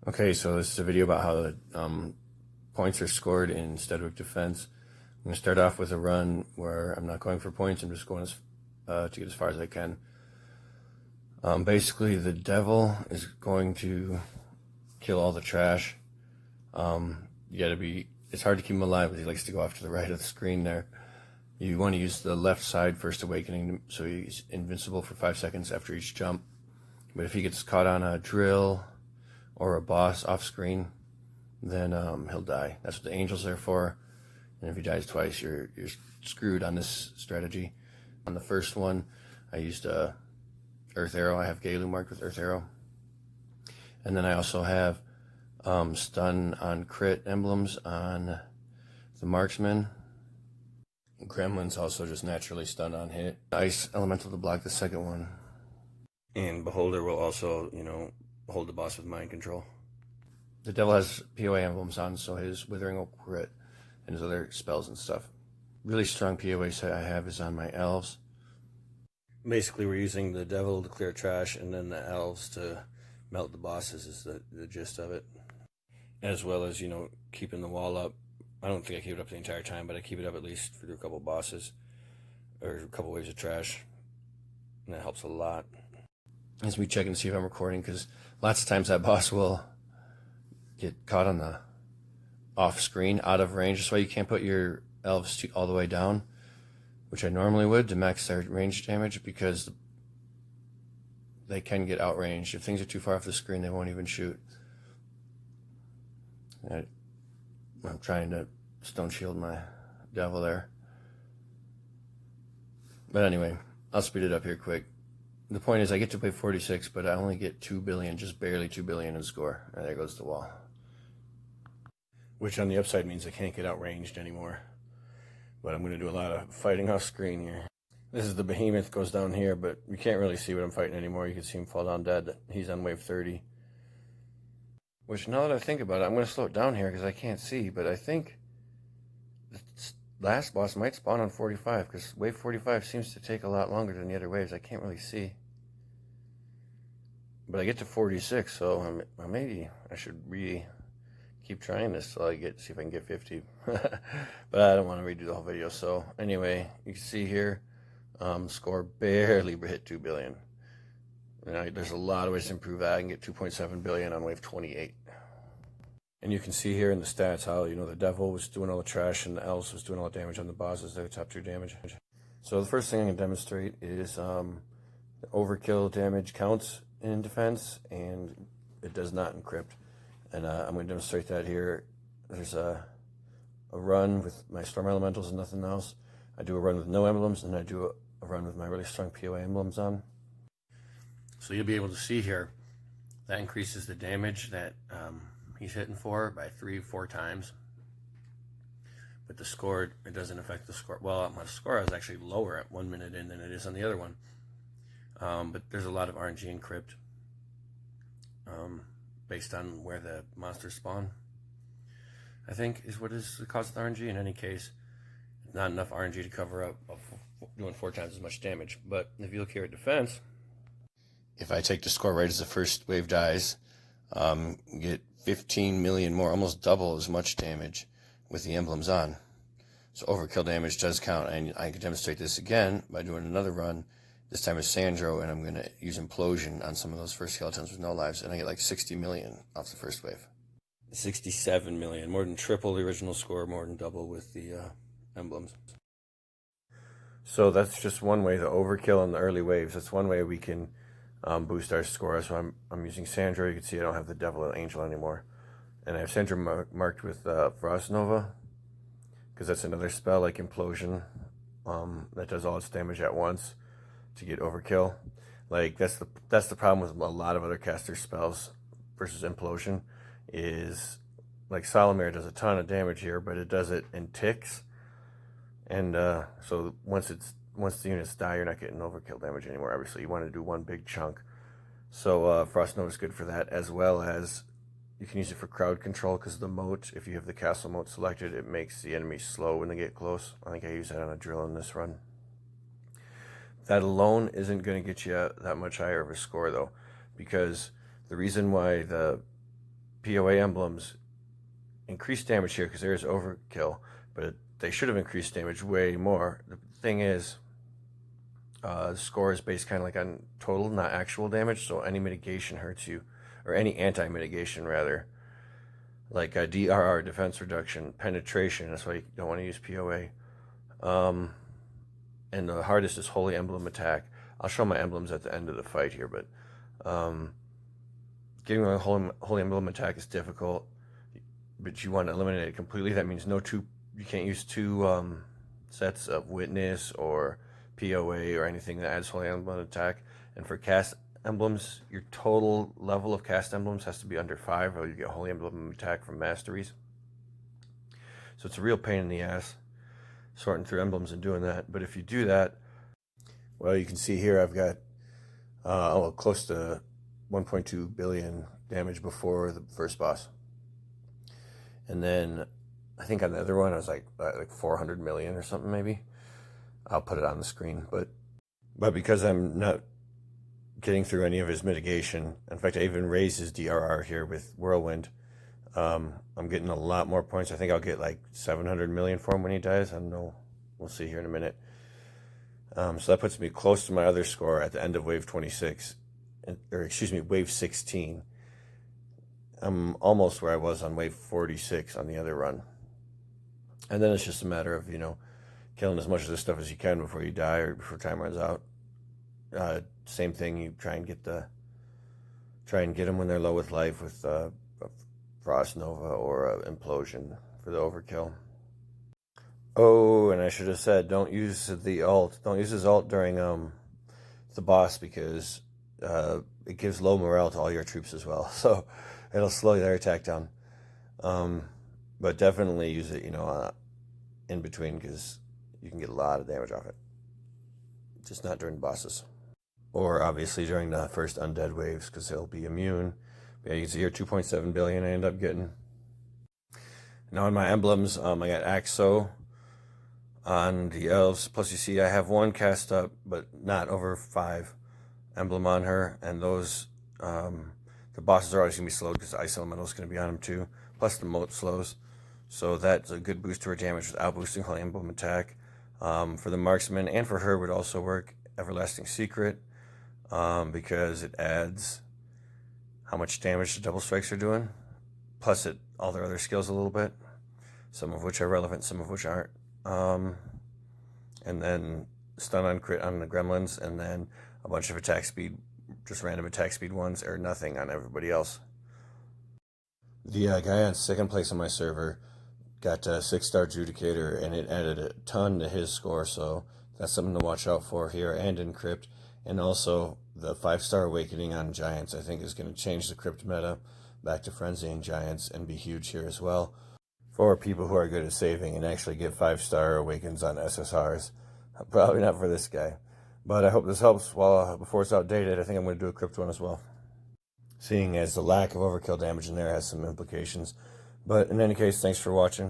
Okay, so this is a video about how the points are scored in Steadwick defense. I'm going to start off with a run where I'm not going for points. I'm just going to get as far as I can. Basically, the devil is going to kill all the trash. It's hard to keep him alive because he likes to go off to the right of the screen there. You want to use the left side first awakening, so he's invincible for 5 seconds after each jump. But if he gets caught on a drill or a boss off screen, then he'll die. That's what the angel's there for. And if he dies twice, you're screwed on this strategy. On the first one, I used Earth Arrow. I have Galu marked with Earth Arrow. And then I also have stun on crit emblems on the marksman. Gremlin's also just naturally stun on hit. Ice elemental to block the second one. And Beholder will also, hold the boss with mind control. The devil has POA emblems on, so his Withering will crit and his other spells and stuff. Really strong POA set I have is on my elves. Basically, we're using the devil to clear trash and then the elves to melt the bosses is the gist of it. As well as, keeping the wall up. I don't think I keep it up the entire time, but I keep it up at least for a couple bosses or a couple waves of trash. And that helps a lot. As we check and see if I'm recording, because lots of times that boss will get caught on the off screen, out of range. That's why you can't put your elves all the way down, which I normally would to max their range damage, because they can get outranged. If things are too far off the screen, they won't even shoot. I'm trying to stone shield my devil there. But anyway, I'll speed it up here quick. The point is I get to play 46, but I only get 2 billion, just barely 2 billion in score. And there goes the wall. Which on the upside means I can't get outranged anymore. But I'm going to do a lot of fighting off screen here. This is the behemoth, goes down here, but you can't really see what I'm fighting anymore. You can see him fall down dead. He's on wave 30. Which, now that I think about it, I'm going to slow it down here because I can't see, but I think the last boss might spawn on 45, because wave 45 seems to take a lot longer than the other waves. I can't really see. But I get to 46, so maybe I should keep trying this till I see if I can get 50. But I don't want to redo the whole video. So anyway, you can see here, score barely hit 2 billion. There's a lot of ways to improve that. I can get 2.7 billion on wave 28. And you can see here in the stats how, the devil was doing all the trash and the elves was doing all the damage on the bosses. They're top 2 damage. So the first thing I'm going to demonstrate is the overkill damage counts in defense, and it does not encrypt. And I'm going to demonstrate that here. There's a run with my storm elementals and nothing else. I do a run with no emblems, and I do a run with my really strong POA emblems on. So you'll be able to see here, that increases the damage that he's hitting for by 3-4 times. But the score, it doesn't affect the score. Well, my score is actually lower at 1 minute in than it is on the other one. But there's a lot of RNG encrypt based on where the monsters spawn, I think, is what is the cause of the RNG. In any case, not enough RNG to cover up of doing 4 times as much damage. But if you look here at defense, if I take the score right as the first wave dies, get 15 million more, almost double as much damage with the emblems on. So overkill damage does count, and I can demonstrate this again by doing another run. This time with Sandro, and I'm going to use Implosion on some of those first skeletons with no lives, and I get like 60 million off the first wave. 67 million, more than triple the original score, more than double with the emblems. So that's just one way, the overkill on the early waves. That's one way we can boost our score. So I'm using Sandro. You can see I don't have the devil and angel anymore, and I have Sandro marked with Frost Nova, because that's another spell like Implosion that does all its damage at once to get overkill. Like that's the problem with a lot of other caster spells versus Implosion, is like Solomir does a ton of damage here, but it does it in ticks, and so once the units die, you're not getting overkill damage anymore. Obviously, you want to do one big chunk. So Frost Nova is good for that, as well as you can use it for crowd control, because the moat, if you have the castle moat selected, it makes the enemy slow when they get close. I think I use that on a drill in this run. That alone isn't going to get you that much higher of a score, though, because the reason why the POA emblems increase damage here because there is overkill, but they should have increased damage way more. The thing is, the score is based kind of like on total, not actual damage, so any mitigation hurts you, or any anti-mitigation rather, like a DRR, defense reduction, penetration, that's why you don't want to use POA. And the hardest is Holy Emblem attack. I'll show my emblems at the end of the fight here, but getting a Holy Emblem attack is difficult, but you want to eliminate it completely. That means you can't use two sets of Witness or POA or anything that adds Holy Emblem attack. And for cast emblems, your total level of cast emblems has to be under 5, or you get Holy Emblem attack from masteries. So it's a real pain in the ass sorting through emblems and doing that. But if you do that, well, you can see here I've got close to 1.2 billion damage before the first boss. And then I think on the other one I was like 400 million or something maybe. I'll put it on the screen. But because I'm not getting through any of his mitigation, in fact I even raised his DRR here with Whirlwind, I'm getting a lot more points. I think I'll get like 700 million for him when he dies. I don't know. We'll see here in a minute. So that puts me close to my other score at the end of wave 26, or excuse me, wave 16. I'm almost where I was on wave 46 on the other run. And then it's just a matter of, killing as much of this stuff as you can before you die or before time runs out. Same thing, you try and get them when they're low with life with Frost Nova or Implosion for the overkill. Oh, and I should have said, don't use the ult. Don't use his ult during the boss, because it gives low morale to all your troops as well. So it'll slow their attack down. But definitely use it, in between, because you can get a lot of damage off it. Just not during bosses. Or obviously during the first undead waves, because they'll be immune. But yeah, you can see here 2.7 billion I end up getting. Now in my emblems, I got Axo on the elves. Plus you see I have one cast up, but not over 5 emblem on her. And those, the bosses are always going to be slowed because Ice Elemental is going to be on them too. Plus the moat slows. So that's a good boost to her damage without boosting Holy Emblem attack. For the marksman and for her would also work Everlasting Secret, because it adds how much damage the double strikes are doing, plus all their other skills a little bit, some of which are relevant, some of which aren't. And then stun on crit on the gremlins, and then a bunch of attack speed, just random attack speed ones, or nothing on everybody else. The guy on second place on my server got a 6-star Judicator, and it added a ton to his score, so that's something to watch out for here, and in Crypt. And also, the 5-star Awakening on Giants, I think, is going to change the Crypt meta back to Frenzying Giants and be huge here as well, for people who are good at saving and actually get 5-star Awakens on SSRs. Probably not for this guy. But I hope this helps before it's outdated. I think I'm going to do a Crypt one as well, seeing as the lack of overkill damage in there has some implications. But in any case, thanks for watching.